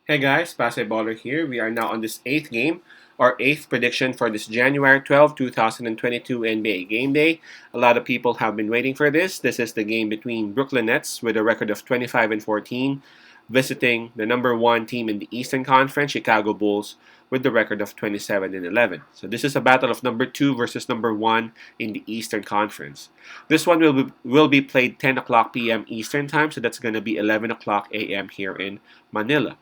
Hey guys, Pasay Baller here. We are now on this eighth game, our eighth prediction for this January 12, 2022 NBA Game Day. A lot of people have been waiting for this. This is the game between Brooklyn Nets with a record of 25 and 14, visiting the number one team in the Eastern Conference, Chicago Bulls, with the record of 27 and 11. So this is a battle of number two versus number one in the Eastern Conference. This one will be played 10 o'clock p.m. Eastern Time, so that's going to be 11 o'clock a.m. here in Manila.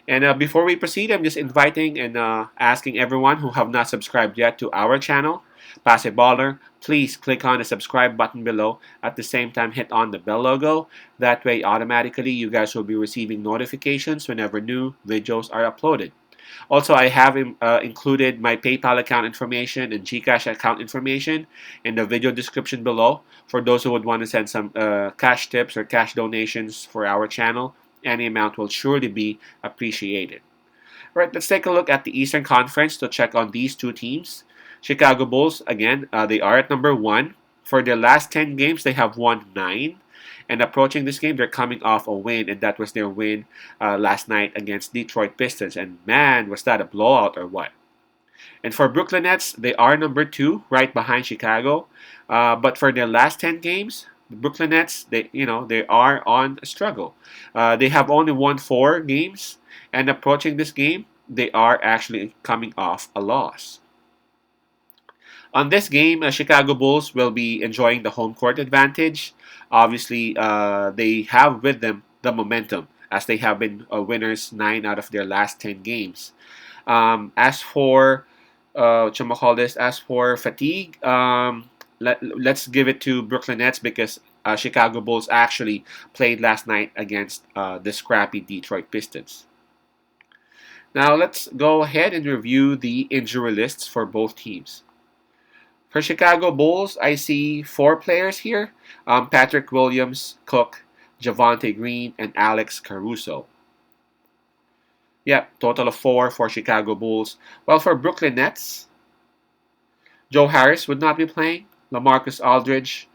And before we proceed, I'm just inviting and asking everyone who have not subscribed yet to our channel, Pase Baller, please click on the subscribe button below. At the same time, hit on the bell logo. That way, automatically, you guys will be receiving notifications whenever new videos are uploaded. Also, I have included my PayPal account information and GCash account information in the video description below for those who would want to send some cash tips or cash donations for our channel. Any amount will surely be appreciated. All right, let's take a look at the Eastern Conference to check on these two teams. Chicago Bulls, again, they are at number one. For their last 10 games, they have won 9. And approaching this game, they're coming off a win, and that was their win last night against Detroit Pistons. And man, was that a blowout or what? And for Brooklyn Nets, they are number two, right behind Chicago. But for their last 10 games, the Brooklyn Nets, they are on a struggle. They have only won 4 games, and approaching this game, they are actually coming off a loss. On this game, Chicago Bulls will be enjoying the home court advantage. Obviously, they have with them the momentum as they have been winners 9 out of their last 10 games. As for as for fatigue, let's give it to Brooklyn Nets because Chicago Bulls actually played last night against the scrappy Detroit Pistons. Now let's go ahead and review the injury lists for both teams. For Chicago Bulls, I see 4 players here: Patrick Williams, Cook, Javonte Green, and Alex Caruso. Yeah, total of 4 for Chicago Bulls. While for Brooklyn Nets, Joe Harris would not be playing. LaMarcus Aldridge,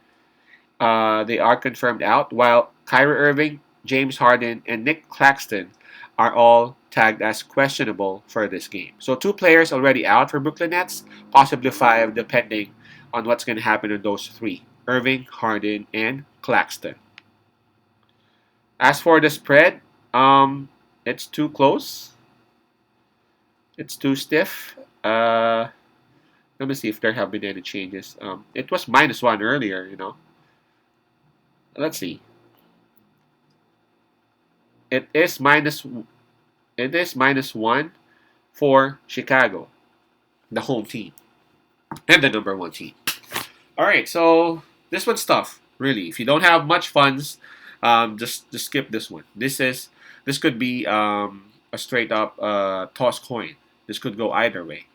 they are confirmed out, while Kyrie Irving, James Harden, and Nick Claxton are all tagged as questionable for this game. So 2 players already out for Brooklyn Nets, possibly 5 depending on what's going to happen to those 3: Irving, Harden, and Claxton. As for the spread, it's too close. It's too stiff. Let me see if there have been any changes. It was -1 earlier. Let's see. It is minus. It is -1 for Chicago, the home team and the number one team. All right, so this one's tough, really. If you don't have much funds, just skip this one. This could be a straight up toss coin. This could go either way.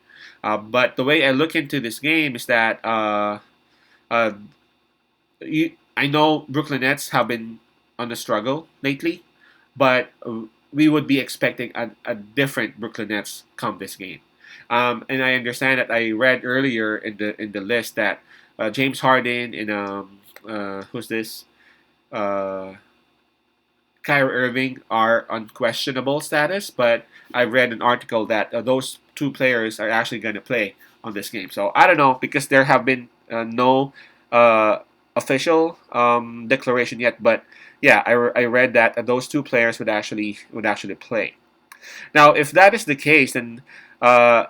But the way I look into this game is that uh, I know Brooklyn Nets have been on the struggle lately, but we would be expecting a different Brooklyn Nets come this game. And I understand that I read earlier in the list that James Harden and who's this? Uh, Kyrie Irving are on questionable status, but I read an article that those 2 players are actually going to play on this game. So I don't know because there have been no uh, official declaration yet, but yeah, I read that those 2 players would actually play. Now, if that is the case, then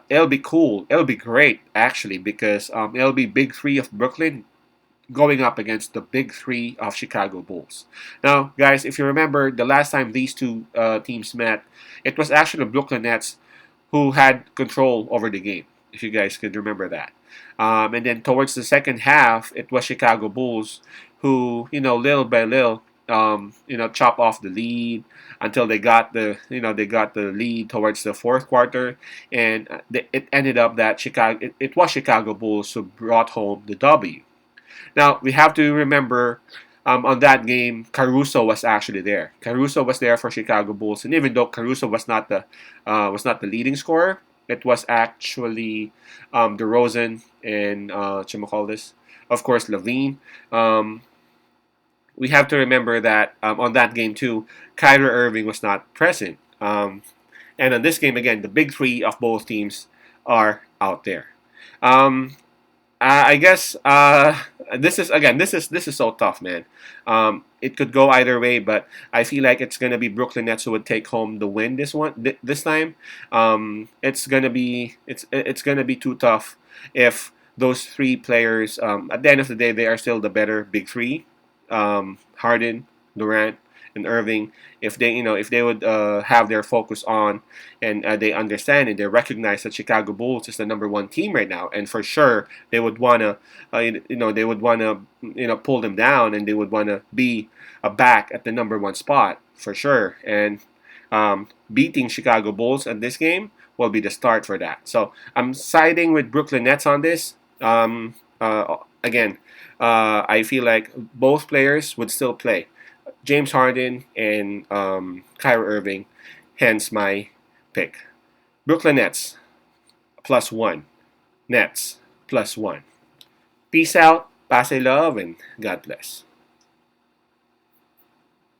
it'll be cool. It'll be great actually because it'll be Big Three of Brooklyn going up against the Big Three of Chicago Bulls. Now, guys, if you remember the last time these 2 teams met, it was actually the Brooklyn Nets who had control over the game. If you guys can remember that. And then towards the second half, it was Chicago Bulls who, little by little, chop off the lead until they got the lead towards the fourth quarter, and it ended up that it was Chicago Bulls who brought home the W. Now we have to remember on that game, Caruso was actually there. Caruso was there for Chicago Bulls, and even though Caruso was not the leading scorer, it was actually DeRozan and this, of course, Levine. We have to remember that on that game too, Kyrie Irving was not present. And in this game, again, the big three of both teams are out there. Um, I guess this is so tough, man. It could go either way, but I feel like it's gonna be Brooklyn Nets who would take home the win this time. It's gonna be too tough if those three players, at the end of the day, they are still the better big three. Harden, Durant, and Irving. If they would have their focus on, and they understand and they recognize that Chicago Bulls is the number one team right now, and for sure they would wanna, pull them down, and they would wanna be back at the number one spot for sure. And beating Chicago Bulls at this game will be the start for that. So I'm siding with Brooklyn Nets on this. Again, I feel like both players would still play. James Harden and Kyrie Irving, hence my pick. Brooklyn Nets +1. Nets +1. Peace out, pass love, and God bless.